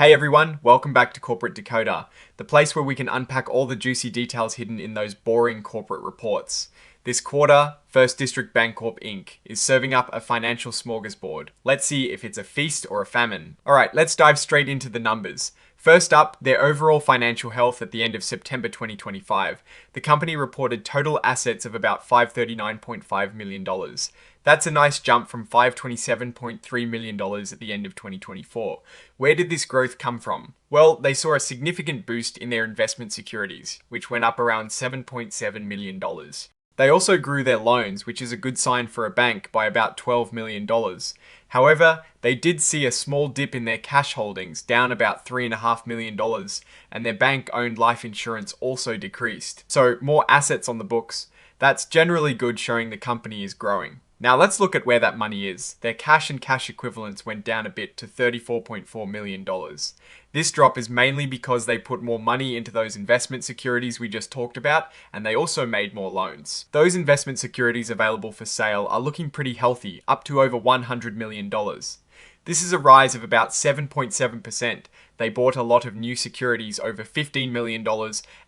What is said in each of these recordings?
Hey everyone, welcome back to Corporate Decoder, the place where we can unpack all the juicy details hidden in those boring corporate reports. This quarter, First District Bancorp Inc. is serving up a financial smorgasbord. Let's see if it's a feast or a famine. Alright, let's dive straight into the numbers. First up, their overall financial health at the end of September 2025. The company reported total assets of about $539.5 million. That's a nice jump from $527.3 million at the end of 2024. Where did this growth come from? Well, they saw a significant boost in their investment securities, which went up around $7.7 million. They also grew their loans, which is a good sign for a bank, by about $12 million. However, they did see a small dip in their cash holdings, down about $3.5 million, and their bank-owned life insurance also decreased. So, more assets on the books. That's generally good, showing the company is growing. Now let's look at where that money is. Their cash and cash equivalents went down a bit to $34.4 million. This drop is mainly because they put more money into those investment securities we just talked about, and they also made more loans. Those investment securities available for sale are looking pretty healthy, up to over $100 million. This is a rise of about 7.7%. They bought a lot of new securities over $15 million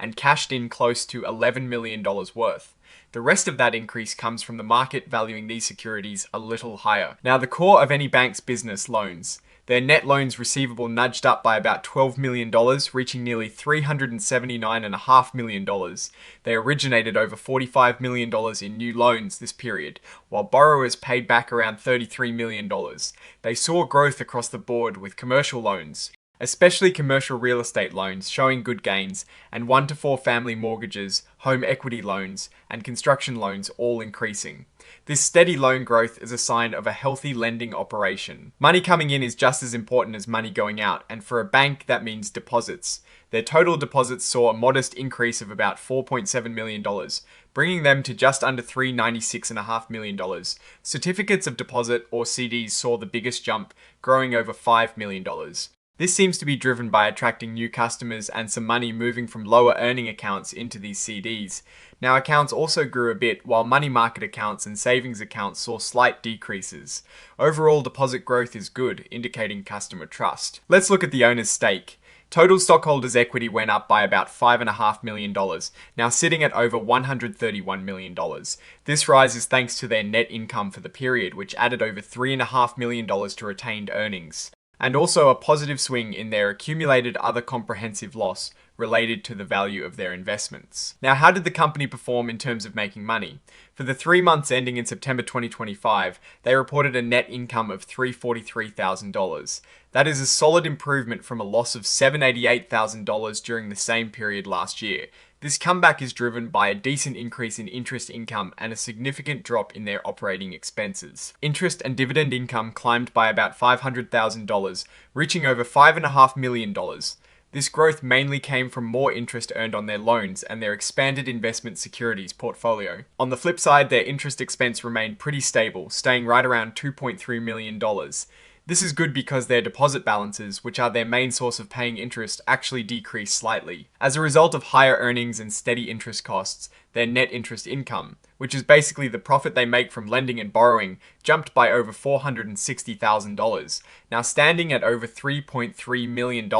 and cashed in close to $11 million worth. The rest of that increase comes from the market valuing these securities a little higher. Now, the core of any bank's business, loans. Their net loans receivable nudged up by about $12 million, reaching nearly $379.5 million. They originated over $45 million in new loans this period, while borrowers paid back around $33 million. They saw growth across the board with commercial loans, especially commercial real estate loans showing good gains, and 1 to 4 family mortgages, home equity loans, and construction loans all increasing. This steady loan growth is a sign of a healthy lending operation. Money coming in is just as important as money going out, and for a bank that means deposits. Their total deposits saw a modest increase of about $4.7 million, bringing them to just under $396.5 million. Certificates of deposit, or CDs, saw the biggest jump, growing over $5 million. This seems to be driven by attracting new customers and some money moving from lower earning accounts into these CDs. Now, accounts also grew a bit, while money market accounts and savings accounts saw slight decreases. Overall, deposit growth is good, indicating customer trust. Let's look at the owner's stake. Total stockholders' equity went up by about $5.5 million, now sitting at over $131 million. This rise is thanks to their net income for the period, which added over $3.5 million to retained earnings, and also a positive swing in their accumulated other comprehensive loss related to the value of their investments. Now, how did the company perform in terms of making money? For the 3 months ending in September 2025, they reported a net income of $343,000. That is a solid improvement from a loss of $788,000 during the same period last year. This comeback is driven by a decent increase in interest income and a significant drop in their operating expenses. Interest and dividend income climbed by about $500,000, reaching over $5.5 million. This growth mainly came from more interest earned on their loans and their expanded investment securities portfolio. On the flip side, their interest expense remained pretty stable, staying right around $2.3 million. This is good because their deposit balances, which are their main source of paying interest, actually decreased slightly. As a result of higher earnings and steady interest costs, their net interest income, which is basically the profit they make from lending and borrowing, jumped by over $460,000, now standing at over $3.3 million.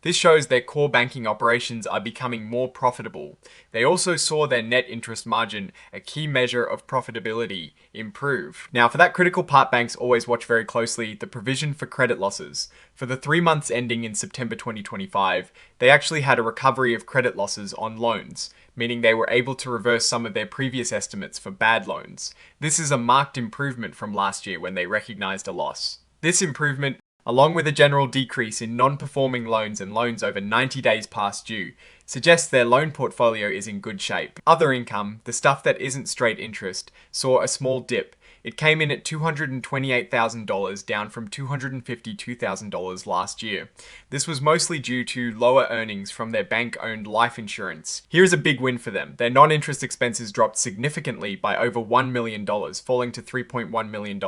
This shows their core banking operations are becoming more profitable. They also saw their net interest margin, a key measure of profitability, improve. Now, for that critical part banks always watch very closely, the provision for credit losses. For the 3 months ending in September 2025, they actually had a recovery of credit losses on loans, meaning they were able to reverse some of their previous estimates for bad loans. This is a marked improvement from last year when they recognized a loss. This improvement, along with a general decrease in non-performing loans and loans over 90 days past due, suggests their loan portfolio is in good shape. Other income, the stuff that isn't straight interest, saw a small dip. It came in at $228,000, down from $252,000 last year. This was mostly due to lower earnings from their bank-owned life insurance. Here's a big win for them. Their non-interest expenses dropped significantly by over $1 million, falling to $3.1 million.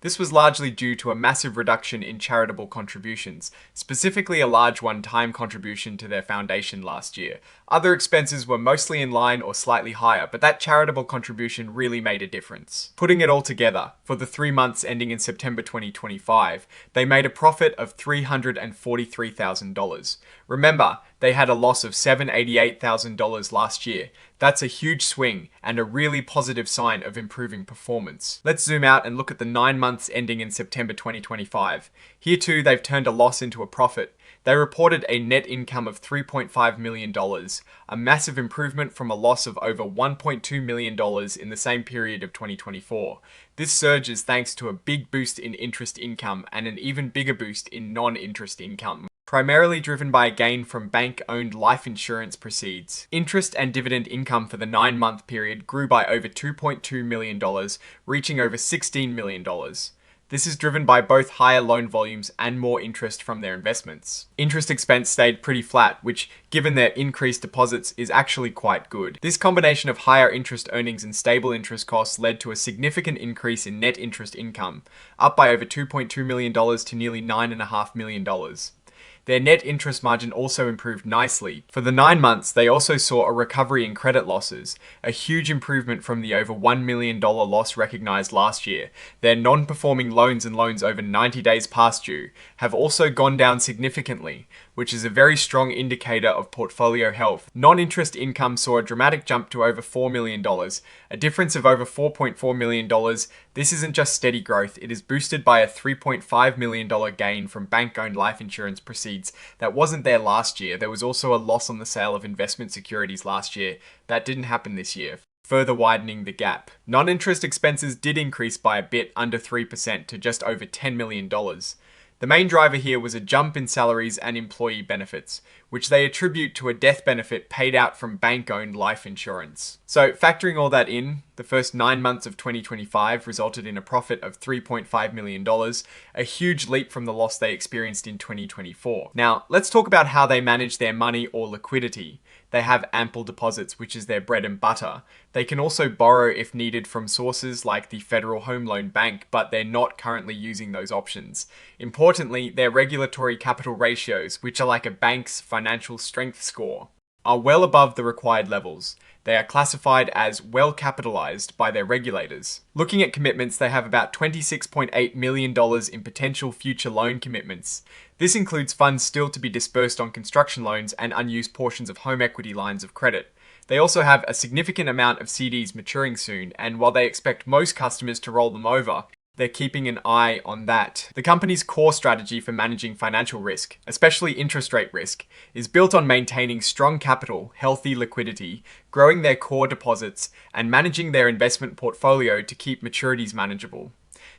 This was largely due to a massive reduction in charitable contributions, specifically a large one-time contribution to their foundation last year. Other expenses were mostly in line or slightly higher, but that charitable contribution really made a difference. Putting it all altogether, for the 3 months ending in September 2025, they made a profit of $343,000. Remember, they had a loss of $788,000 last year. That's a huge swing and a really positive sign of improving performance. Let's zoom out and look at the 9 months ending in September 2025. Here too, they've turned a loss into a profit. They reported a net income of $3.5 million, a massive improvement from a loss of over $1.2 million in the same period of 2024. This surge is thanks to a big boost in interest income and an even bigger boost in non-interest income, primarily driven by a gain from bank-owned life insurance proceeds. Interest and dividend income for the 9-month period grew by over $2.2 million, reaching over $16 million. This is driven by both higher loan volumes and more interest from their investments. Interest expense stayed pretty flat, which, given their increased deposits, is actually quite good. This combination of higher interest earnings and stable interest costs led to a significant increase in net interest income, up by over $2.2 million to nearly $9.5 million. Their net interest margin also improved nicely. For the 9 months, they also saw a recovery in credit losses, a huge improvement from the over $1 million loss recognized last year. Their non-performing loans and loans over 90 days past due have also gone down significantly, which is a very strong indicator of portfolio health. Non-interest income saw a dramatic jump to over $4 million, a difference of over $4.4 million. This isn't just steady growth, it is boosted by a $3.5 million gain from bank-owned life insurance proceeds that wasn't there last year. There was also a loss on the sale of investment securities last year. That didn't happen this year, further widening the gap. Non-interest expenses did increase by a bit, under 3%, to just over $10 million. The main driver here was a jump in salaries and employee benefits, which they attribute to a death benefit paid out from bank-owned life insurance. So factoring all that in, the first 9 months of 2025 resulted in a profit of $3.5 million, a huge leap from the loss they experienced in 2024. Now, let's talk about how they manage their money or liquidity. They have ample deposits, which is their bread and butter. They can also borrow if needed from sources like the Federal Home Loan Bank, but they're not currently using those options. Importantly, their regulatory capital ratios, which are like a bank's financial strength score, are well above the required levels. They are classified as well capitalized by their regulators. Looking at commitments, they have about $26.8 million in potential future loan commitments. This includes funds still to be dispersed on construction loans and unused portions of home equity lines of credit. They also have a significant amount of CDs maturing soon, and while they expect most customers to roll them over, they're keeping an eye on that. The company's core strategy for managing financial risk, especially interest rate risk, is built on maintaining strong capital, healthy liquidity, growing their core deposits, and managing their investment portfolio to keep maturities manageable.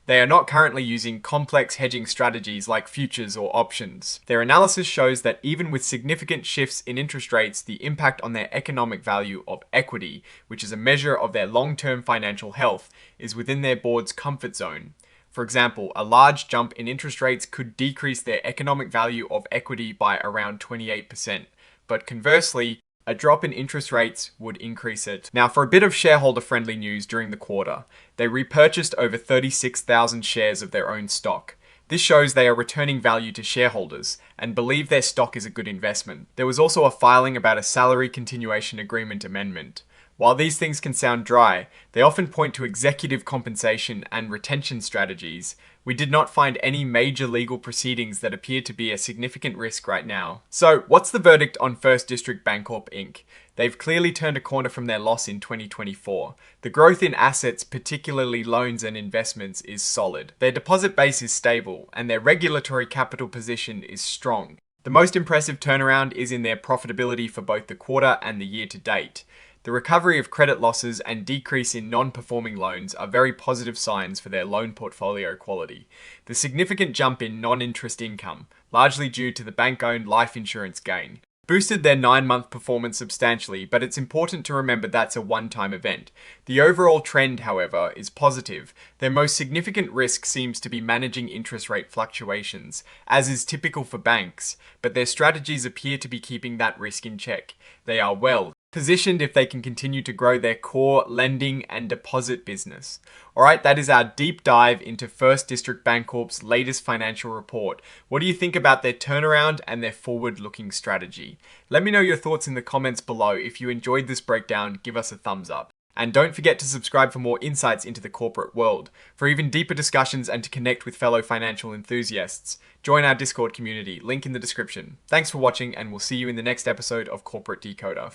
They are not currently using complex hedging strategies like futures or options. Their analysis shows that even with significant shifts in interest rates, the impact on their economic value of equity, which is a measure of their long-term financial health, is within their board's comfort zone. For example, a large jump in interest rates could decrease their economic value of equity by around 28%, but conversely, a drop in interest rates would increase it. Now, for a bit of shareholder-friendly news during the quarter, they repurchased over 36,000 shares of their own stock. This shows they are returning value to shareholders and believe their stock is a good investment. There was also a filing about a salary continuation agreement amendment. While these things can sound dry, they often point to executive compensation and retention strategies. We did not find any major legal proceedings that appear to be a significant risk right now. So, what's the verdict on First District Bancorp Inc.? They've clearly turned a corner from their loss in 2024. The growth in assets, particularly loans and investments, is solid. Their deposit base is stable, and their regulatory capital position is strong. The most impressive turnaround is in their profitability for both the quarter and the year to date. The recovery of credit losses and decrease in non-performing loans are very positive signs for their loan portfolio quality. The significant jump in non-interest income, largely due to the bank-owned life insurance gain, boosted their 9-month performance substantially, but it's important to remember that's a one-time event. The overall trend, however, is positive. Their most significant risk seems to be managing interest rate fluctuations, as is typical for banks, but their strategies appear to be keeping that risk in check. They are well positioned if they can continue to grow their core lending and deposit business. Alright, that is our deep dive into First District Bancorp's latest financial report. What do you think about their turnaround and their forward-looking strategy? Let me know your thoughts in the comments below. If you enjoyed this breakdown, give us a thumbs up. And don't forget to subscribe for more insights into the corporate world. For even deeper discussions and to connect with fellow financial enthusiasts, join our Discord community, link in the description. Thanks for watching, and we'll see you in the next episode of Corporate Decoder.